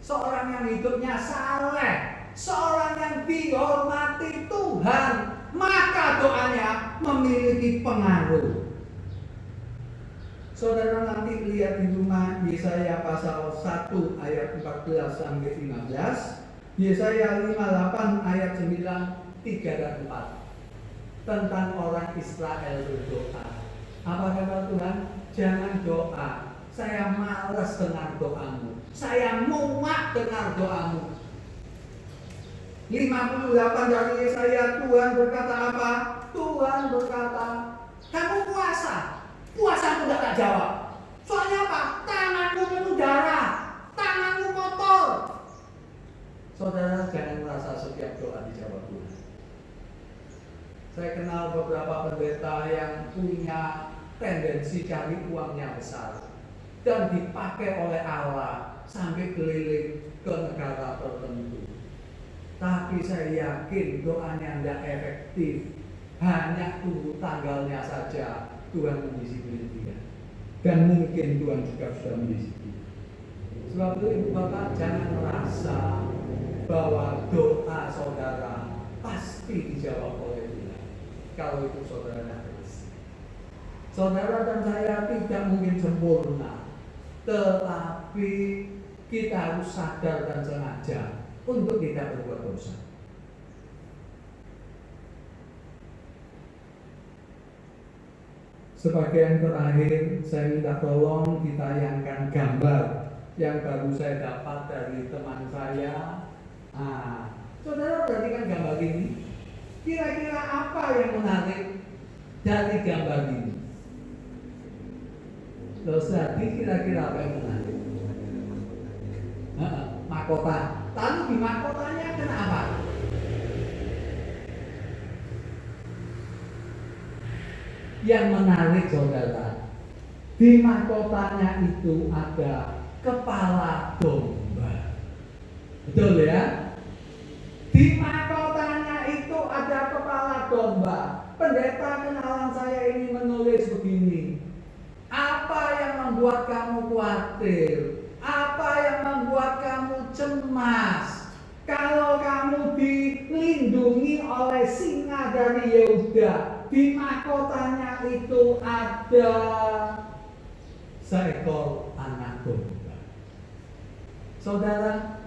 seorang yang hidupnya saleh, seorang yang dihormati Tuhan, maka doanya memiliki pengaruh. Saudara nanti lihat di rumah Yesaya pasal 1 ayat 14 sampai 15, Yesaya 58 ayat 9, 3 dan 4 tentang orang Israel berdoa. Apa kata Tuhan? Jangan doa. Saya malas dengar doamu. Saya muak dengar doamu. 58 dari Yesaya, Tuhan berkata apa? Tuhan berkata, kamu puasa. Puasamu tidak jawab. Soalnya apa? Tanganmu penuh darah. Tanganmu kotor. Saudara jangan merasa setiap doa dijawab Tuhan. Saya kenal beberapa pendeta yang punya tendensi cari uangnya besar dan dipakai oleh Allah sampai keliling ke negara tertentu. Tapi saya yakin doanya tidak efektif. Hanya tunggu tanggalnya saja Tuhan mendisiplin dia. Dan mungkin Tuhan juga sudah mendisiplin. Sebab itu Ibu Bapak jangan merasa bahwa doa saudara pasti dijawab oleh Tuhan. Kalau itu saudara nangis. Saudara dan saya tidak mungkin sempurna, tetapi kita harus sadar dan sengaja untuk tidak berbuat dosa. Sebagai yang terakhir, saya minta tolong ditayangkan gambar yang baru saya dapat dari teman saya. Saudara perhatikan gambar ini. Kira-kira apa yang menarik dari gambar ini? Saudara, kira-kira apa yang menarik? Mahkota. Lalu di mahkotanya kenapa? Yang menarik saudara, di mahkotanya itu ada kepala domba. Betul ya? Di mahkotanya itu ada kepala domba. Pendeta kenalan saya ini menulis begini. Apa yang membuat kamu khawatir? Apa yang membuat kamu cemas? Kalau kamu dilindungi oleh singa dari Yehuda, di mahkotanya itu ada seekor anak domba. Saudara,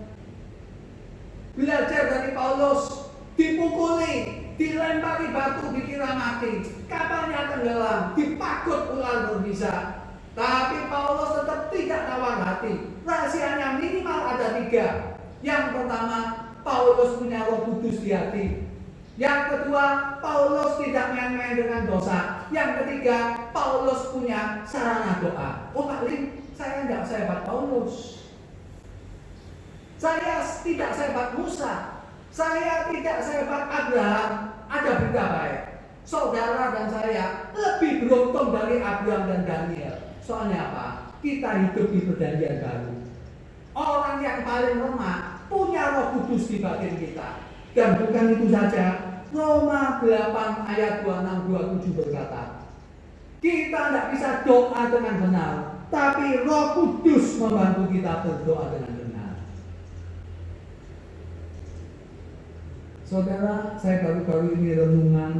belajar dari Paulus, dipukuli, dilempari batu, dikira mati, kapalnya tenggelam, dipakut ular berbisa. Tapi Paulus tetap tidak tawar hati. Rahasianya minimal ada 3. Yang pertama, Paulus punya Roh Kudus di hati. Yang kedua, Paulus tidak main-main dengan dosa. Yang ketiga, Paulus punya sarana doa. Oh Pak Lim, saya tidak sehebat Paulus. Saya tidak sehebat Musa. Saya tidak sehebat Abraham. Ada berita baik. Saudara dan saya lebih beruntung dari Abraham dan Daniel. Soalnya apa? Kita hidup di perjanjian baru. Orang yang paling lemah punya Roh Kudus di batin kita. Dan bukan itu saja, Roma 8 ayat 26-27 berkata, kita tidak bisa doa dengan benar, tapi Roh Kudus membantu kita berdoa dengan benar. Saudara, saya baru-baru ini renungan.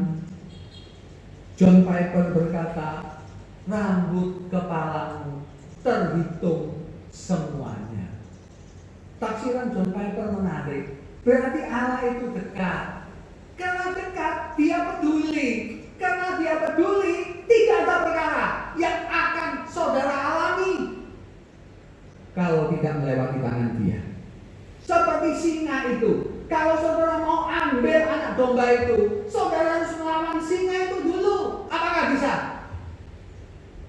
John Piper berkata, rambut kepalamu terhitung semuanya. Tafsiran John Piper menarik. Berarti Allah itu dekat. Karena dekat, dia peduli. Karena dia peduli, tidak ada perkara yang akan saudara alami kalau tidak melewati tangan dia. Seperti singa itu. Kalau saudara mau ambil anak domba itu, saudara harus melawan singa itu dulu. Apakah bisa?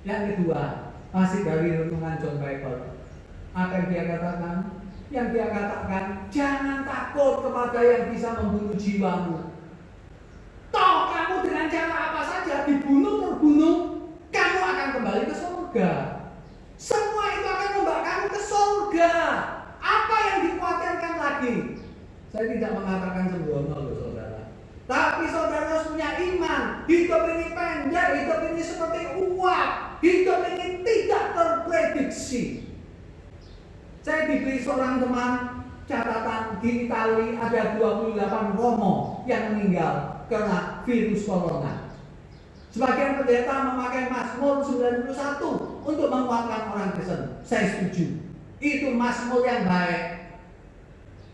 Yang kedua, masih dari renungan John Piper. Apa yang dia katakan? Yang dia katakan, jangan takut kepada yang bisa membunuh jiwamu. Toh kamu dengan cara apa saja dibunuh terbunuh, kamu akan kembali ke surga. Semua itu akan membawa kamu ke surga. Apa yang dikhawatirkan lagi? Saya tidak mengatakan sembrono loh saudara. Tapi saudara harus punya iman. Hidup ini pendek, hidup ini seperti uap. Hidup ini tidak terprediksi. Saya diberi seorang teman catatan di Itali ada 28 Romo yang meninggal karena virus corona. Sebagian pendeta memakai Mazmur 91 untuk menguatkan orang Kristen. Saya setuju. Itu Mazmur yang baik.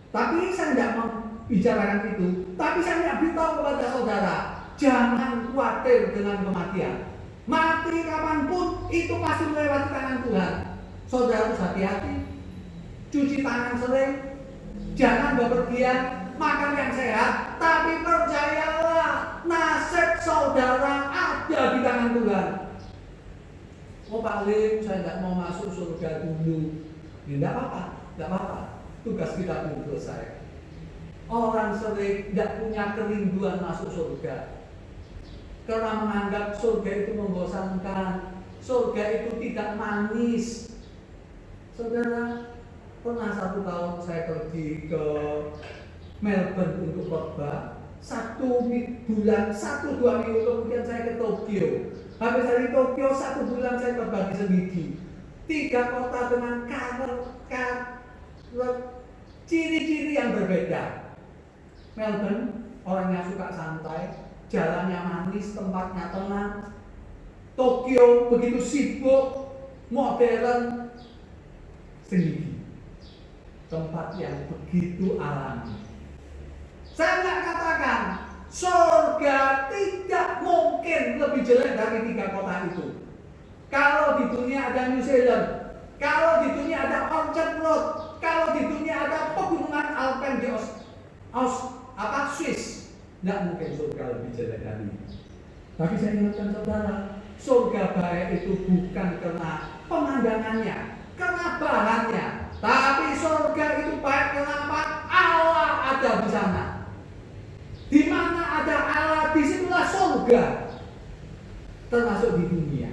Tapi saya tidak membicarakan itu. Tapi saya tidak beritahu kepada saudara, jangan khawatir dengan kematian. Mati kapanpun itu pasti melewati tangan Tuhan. Saudara harus hati-hati. Cuci tangan sering, jangan bepergian, makan yang sehat, tapi percayalah nasib saudara ada di tangan Tuhan. Oh Pak Lim, saya tidak mau masuk surga dulu. Tidak apa-apa. Tugas kita belum selesai. Orang sering tidak punya kerinduan masuk surga karena menganggap surga itu membosankan, surga itu tidak manis. Saudara, pernah 1 tahun saya pergi ke Melbourne untuk khotbah. 1-2 minggu kemudian saya ke Tokyo. Habis dari Tokyo 1 bulan saya khotbah di Semigi. 3 kota dengan ciri-ciri yang berbeda. Melbourne, orangnya suka santai, jalannya manis, tempatnya tenang. Tokyo begitu sibuk, modern. Semigi, tempat yang begitu alami. Saya tidak katakan surga tidak mungkin lebih jelek dari 3 kota itu. Kalau di dunia ada New Zealand, kalau di dunia ada Orchard Road, kalau di dunia ada pegunungan Alpen di Swiss, tidak mungkin surga lebih jelek dari ini. Tapi saya ingatkan saudara, surga baik itu bukan karena pemandangannya, karena bahannya, tapi surga itu baik kenapa? Allah ada di sana. Di mana ada Allah, disitulah surga, termasuk di dunia.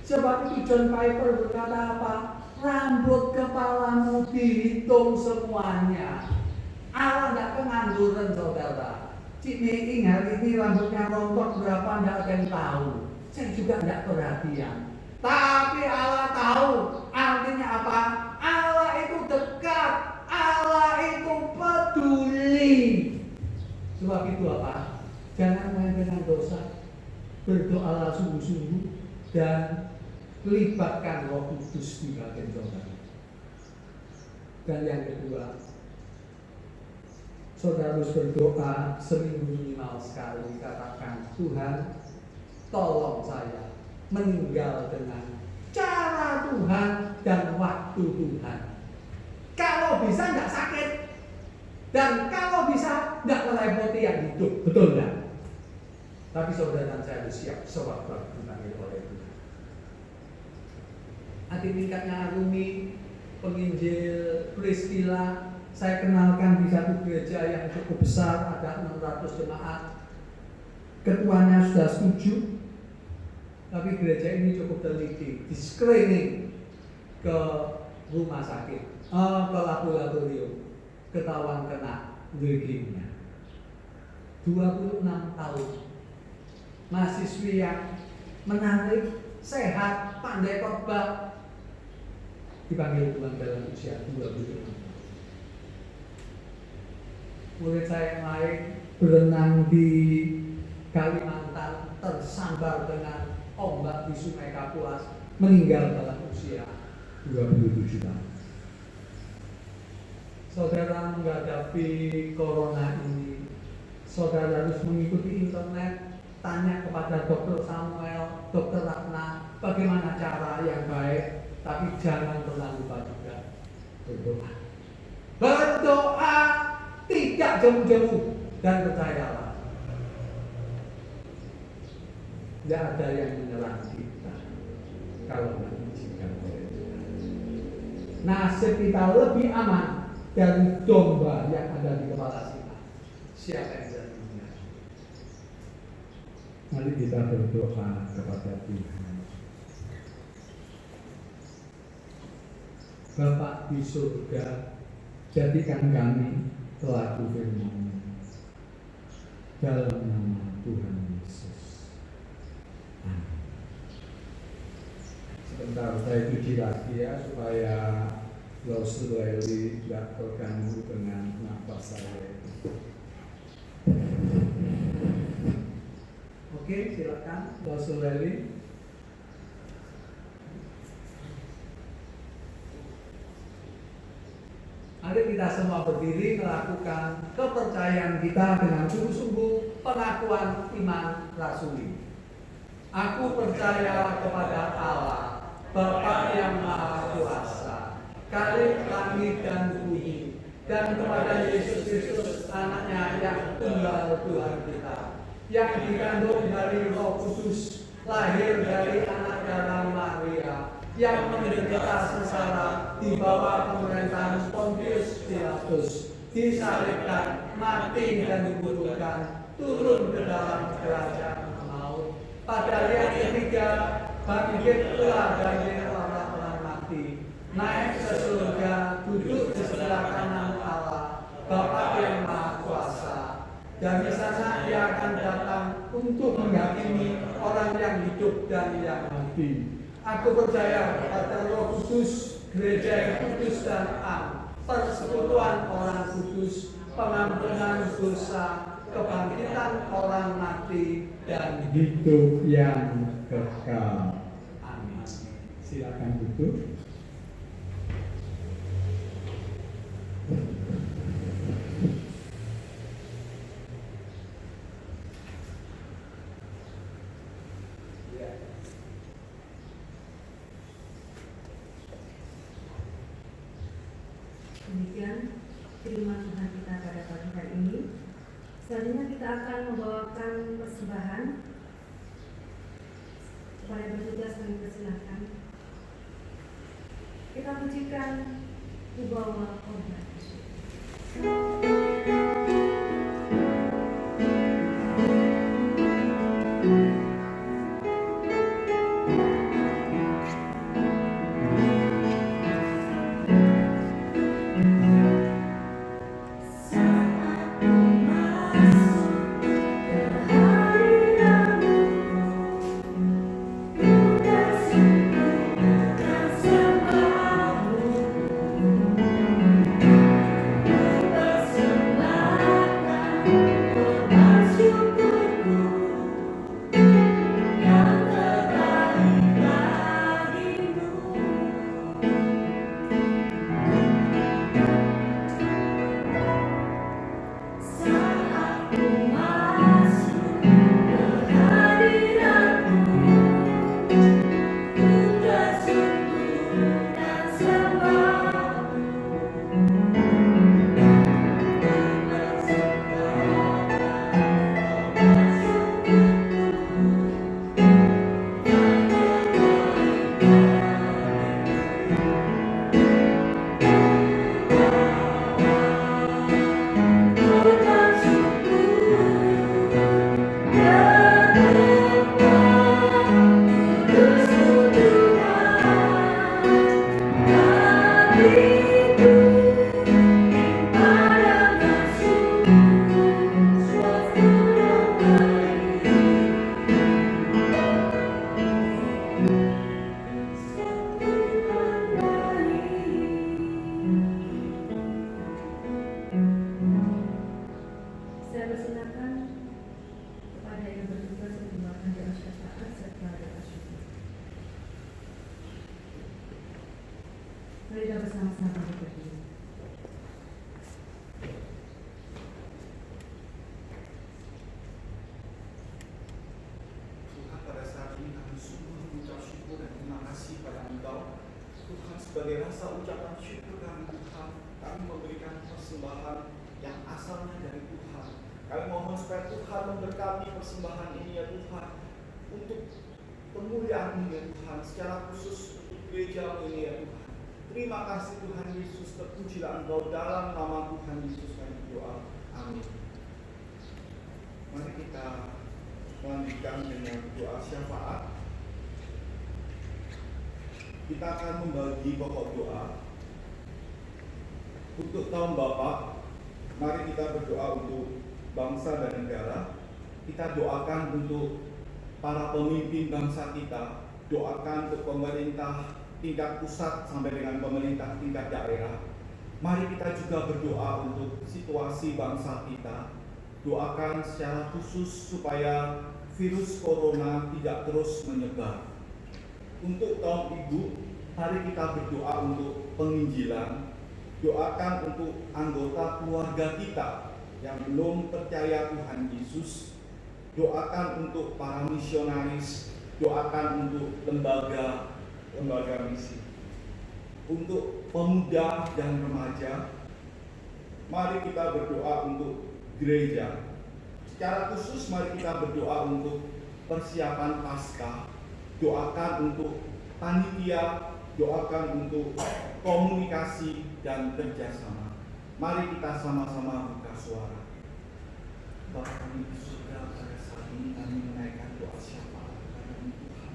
Sebab itu John Piper berkata apa? Rambut kepalamu dihitung semuanya. Allah tidak pengangguran saudara. Cik Miing hari ini rambutnya rontok berapa tidak ada yang tahu. Saya juga tidak perhatian. Tapi Allah tahu. Artinya apa? Allah itu dekat. Allah itu peduli. Sebab itu apa? Jangan main dengan dosa. Berdoalah sungguh-sungguh dan libatkan Roh Kudus di batin saudara. Dan yang kedua, saudara harus berdoa seminggu minimal sekali. Katakan, Tuhan, tolong saya meninggal dengan cara Tuhan dan waktu Tuhan. Kalau bisa tidak sakit, dan kalau bisa tidak merepoti yang hidup, betul tidak? Tapi saudara dan saya harus siap sewaktu dipanggil oleh Tuhan. Adik tingkatnya Arumi, penginjil Priscilla, saya kenalkan di satu gereja yang cukup besar, ada 600 jemaat. Ketuanya sudah setuju, tapi gereja ini cukup teliti, di screening ke rumah sakit, ke laboratorium, ketahuan kena leukemia. 26 tahun, mahasiswi yang menarik, sehat, pandai khotbah, dipanggil Tuhan dalam usia 25 tahun. Murid saya yang lain berenang di Kalimantan, tersambar dengan ombak di Sungai Kapuas, meninggal dalam usia 27 tahun. Saudara menghadapi corona ini, saudara harus mengikuti internet, tanya kepada Dr. Samuel, Dr. Ratna, bagaimana cara yang baik, tapi jangan pernah lupa juga berdoa. Berdoa tidak jauh-jauh dan percayalah, tidak ada yang menyerang kita kalau mengizinkan oleh Tuhan. Nasib kita lebih aman dari domba yang ada di kepala kita. Siapa yang berani? Mari kita berdoa kepada Tuhan. Bapa di surga, jadikan kami pelaku firman-Mu dalam nama Tuhan Yesus. Amin. Sebentar saya cuci lagi ya supaya Rosueli tidak terganggu dengan nafas saya. Oke, silakan Rosueli. Mari kita semua berdiri melakukan kepercayaan kita dengan sungguh-sungguh pengakuan iman rasuli. Aku percaya kepada Allah, Bapa yang Maha Kuasa, Khalik langit dan bumi, dan kepada Yesus Kristus anaknya yang tunggal Tuhan kita, yang dikandung dari Roh Kudus, lahir dari anak darah Maria, yang menderita sengsara di bawah pemerintahan Pontius Pilatus, disalibkan, mati dan dikuburkan, turun ke dalam kerajaan maut. Pada hari ketiga bangkit pula dari orang-orang mati, naik ke surga, duduk di sebelah kanan Allah, Bapa yang Maha Kuasa. Dari sana Dia akan datang untuk menghakimi orang yang hidup dan yang mati. Aku percaya kepada Roh Kudus, gereja yang kudus dan am, persekutuan orang kudus, pengampunan dosa, kebangkitan orang mati, dan hidup yang kekal. Amin. Silakan duduk.
Demikian firman Tuhan kita pada pagi hari ini. Selanjutnya kita akan membawakan persembahan. Kepada bertugas kami persilahkan. Kita pujikan Ubawa Korban. Mari kita bersama-sama berdiri.
Tuhan, pada saat ini kami sungguh mengucap syukur dan terima kasih pada Engkau. Tuhan, sebagai rasa ucapan syukur kami Tuhan, kami memberikan persembahan yang asalnya dari Tuhan. Kami mohon supaya Tuhan memberkati persembahan ini ya Tuhan, untuk kemuliaan-Mu ya Tuhan, secara khusus untuk gereja ini ya Tuhan. Terima kasih Tuhan Yesus, terpujilah Engkau, dalam nama Tuhan Yesus kami berdoa. Amin. Mari kita melanjutkan dengan doa syafaat. Kita akan membagi pokok doa. Untuk tahun Bapa, mari kita berdoa untuk bangsa dan negara. Kita doakan untuk para pemimpin bangsa kita, doakan untuk pemerintah tingkat pusat sampai dengan pemerintah tingkat daerah, mari kita juga berdoa untuk situasi bangsa kita. Doakan secara khusus supaya virus corona tidak terus menyebar. Untuk kaum ibu, mari kita berdoa untuk penginjilan. Doakan untuk anggota keluarga kita yang belum percaya Tuhan Yesus. Doakan untuk para misionaris, doakan untuk lembaga misi. Untuk pemuda dan remaja, mari kita berdoa untuk gereja. Secara khusus mari kita berdoa untuk persiapan Paskah. Doakan untuk panitia, doakan untuk komunikasi dan kerjasama. Mari kita sama-sama buka suara. Bapa kami di surga, pada saat ini kami menaikkan doa syafaat kepada Tuhan.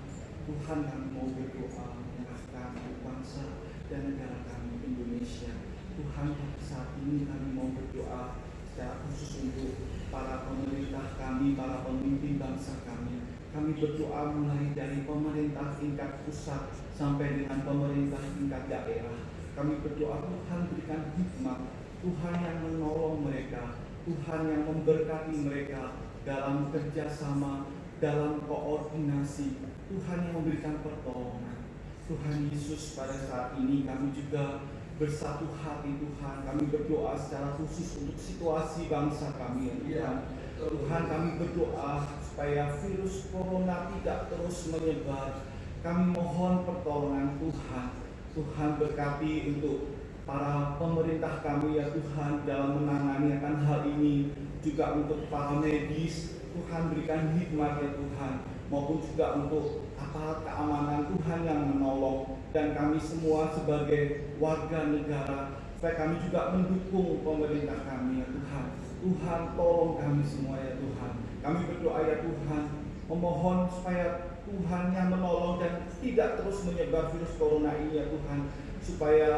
Tuhan, kami mau berdoa menyerahkan bangsa dan negara kami Indonesia. Tuhan, pada saat ini kami mau berdoa secara khusus untuk para pemerintah kami, para pemimpin bangsa kami. Kami berdoa mulai dari pemerintah tingkat pusat sampai dengan pemerintah tingkat daerah. Kami berdoa Tuhan berikan hikmat, Tuhan yang menolong mereka, Tuhan yang memberkati mereka dalam kerjasama, dalam koordinasi, Tuhan yang memberikan pertolongan. Tuhan Yesus, pada saat ini kami juga bersatu hati Tuhan. Kami berdoa secara khusus untuk situasi bangsa kami, ya Tuhan. Tuhan, kami berdoa supaya virus corona tidak terus menyebar. Kami mohon pertolongan Tuhan. Tuhan berkati untuk para pemerintah kami, ya Tuhan, dalam menangani akan hal ini. Juga untuk para medis, Tuhan berikan hikmat, ya Tuhan. Maupun juga untuk aparat keamanan, Tuhan yang menolong. Dan kami semua sebagai warga negara, supaya kami juga mendukung pemerintah kami, ya Tuhan. Tuhan, tolong kami semua, ya Tuhan. Kami berdoa, ya Tuhan, memohon supaya Tuhan yang menolong dan tidak terus menyebar virus corona ini, ya Tuhan. Supaya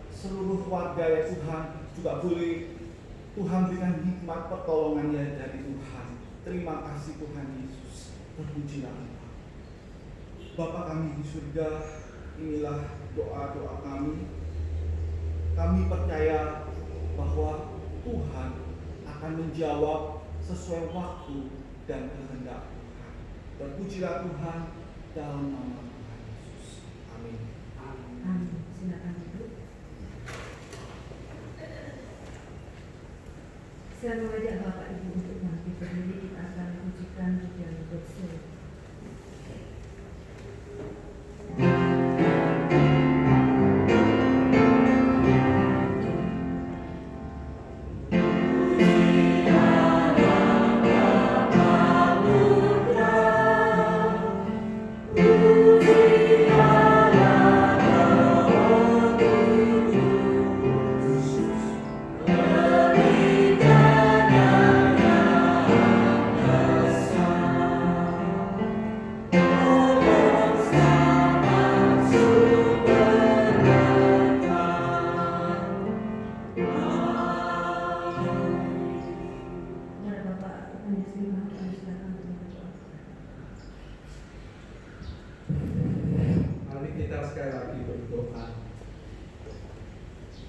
seluruh warga, ya Tuhan, juga boleh Tuhan berikan hikmat pertolongannya dari Tuhan. Terima kasih Tuhan Yesus. Terpujilah Engkau. Bapa kami di surga, inilah doa-doa kami. Kami percaya bahwa Tuhan akan menjawab sesuai waktu dan kehendak Tuhan. Terpujilah Tuhan dalam nama Tuhan Yesus. Amin.
Amin. Silakan duduk. Saya mengajak Bapak Ibu untuk bangkit berdiri. Kita akan pujikan pujian doksur.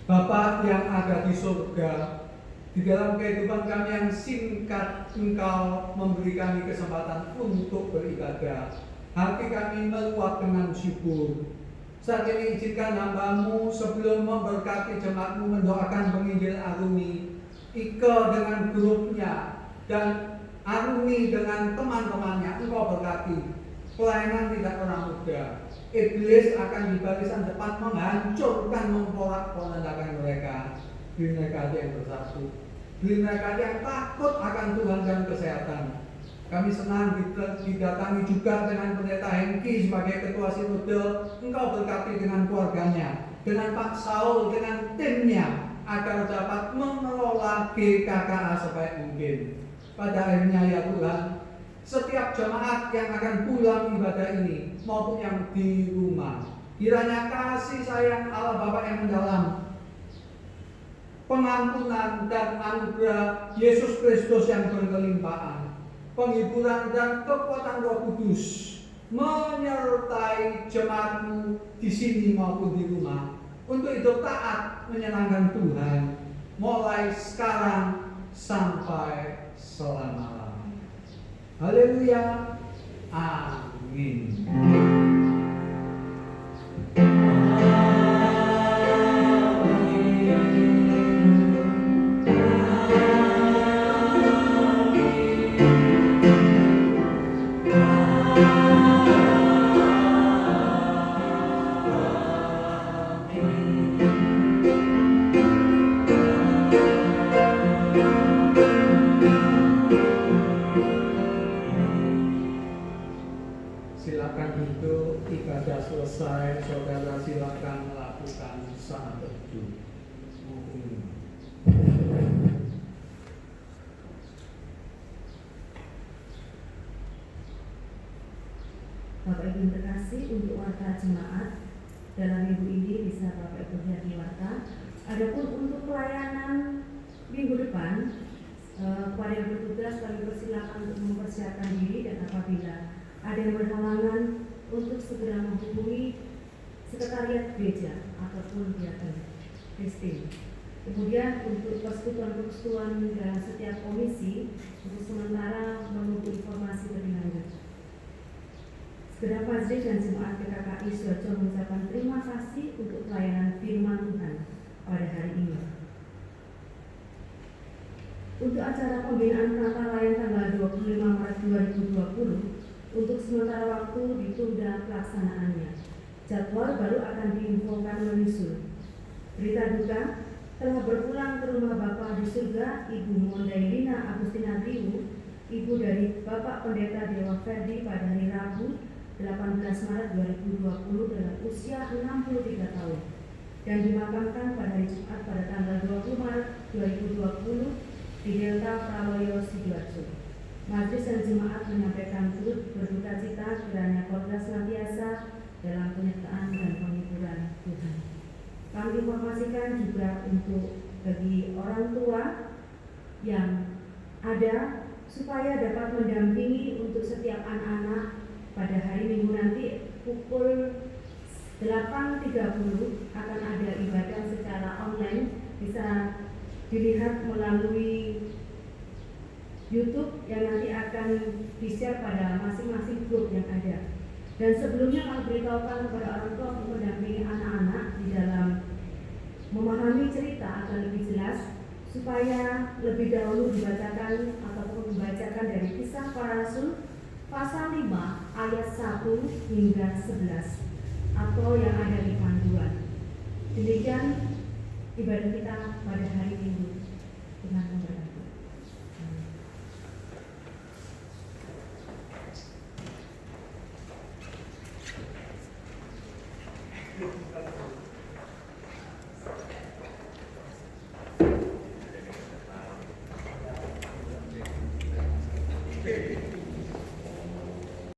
Bapa yang ada di surga, di dalam kehidupan kami yang singkat, Engkau memberi kami kesempatan untuk beribadah. Hati kami meluap dengan syukur. Saat ini izinkan hamba-Mu sebelum memberkati jemaat-Mu mendoakan penginjil Arumi, Ike dengan grupnya, dan Arumi dengan teman-temannya. Engkau berkati pelayanan tidak orang muda. Iblis akan di barisan depan menghancurkan, memporak-porandakan mereka. Beri mereka yang bersatu, beri mereka yang takut akan Tuhan dan kesehatan. Kami senang didatangi juga dengan Pendeta Hengki sebagai Ketua Sinode. Engkau berkati dengan keluarganya, dengan Pak Saul, dengan timnya, agar dapat mengelola GKKA sebaik mungkin. Pada akhirnya, ya Tuhan, setiap jemaat yang akan pulang ibadah ini maupun yang di rumah, kiranya kasih sayang Allah Bapa yang mendalam, pengampunan dan anugerah Yesus Kristus yang berkelimpahan, penghiburan dan kekuatan Roh Kudus menyertai jemaatmu di sini maupun di rumah untuk hidup taat menyenangkan Tuhan mulai sekarang sampai selama-lamanya. Haleluya. Amin. Silakan duduk, ibadah selesai, saudara silakan melakukan saat teduh.
Bapak Ibu yang terkasih, untuk warta jemaat dalam minggu ini bisa Bapak Ibu lihat di warta. Adapun untuk pelayanan minggu depan, kepada yang bertugas kami persilakan untuk mempersiapkan diri, dan apabila ada yang berhalangan untuk segera menghubungi sekretariat gereja ataupun diaken Kristin. Kemudian untuk persekutuan dalam setiap komisi untuk sementara menunggu informasi lebih lanjut. Segenap majelis dan jemaat PKKI Sidoarjo mengucapkan terima kasih untuk pelayanan firman Tuhan pada hari ini. Untuk acara pembinaan penata layan tanggal 25 Maret 2020, untuk sementara waktu ditunda pelaksanaannya. Jadwal baru akan diinfokan menyusul. Berita duka, telah berpulang ke rumah Bapa di surga Ibu Mondailina Agustina Diu, ibu dari Bapak Pendeta Dewa Ferdi pada hari Rabu 18 Maret 2020 dalam usia 63 tahun, dan dimakamkan pada hari Jumat pada tanggal 20 Maret 2020 di Delta Praloyo Sidoarjo. Majelis dan jemaat menyampaikan turut berduka cita kiranya keluarga senantiasa dalam penyertaan dan penghiburan Tuhan. Kami informasikan juga untuk bagi orang tua yang ada supaya dapat mendampingi untuk setiap anak-anak pada hari Minggu nanti pukul 8.30 akan ada ibadah secara online, bisa dilihat melalui YouTube yang nanti akan di-share pada masing-masing grup yang ada. Dan sebelumnya kami beritahukan kepada orang tua untuk mendampingi anak-anak di dalam memahami cerita agar lebih jelas, supaya lebih dahulu dibacakan ataupun membacakan dari Kisah Para Rasul pasal 5 ayat 1 hingga 11 atau yang ada di panduan. Demikian ibadah kita pada hari Minggu.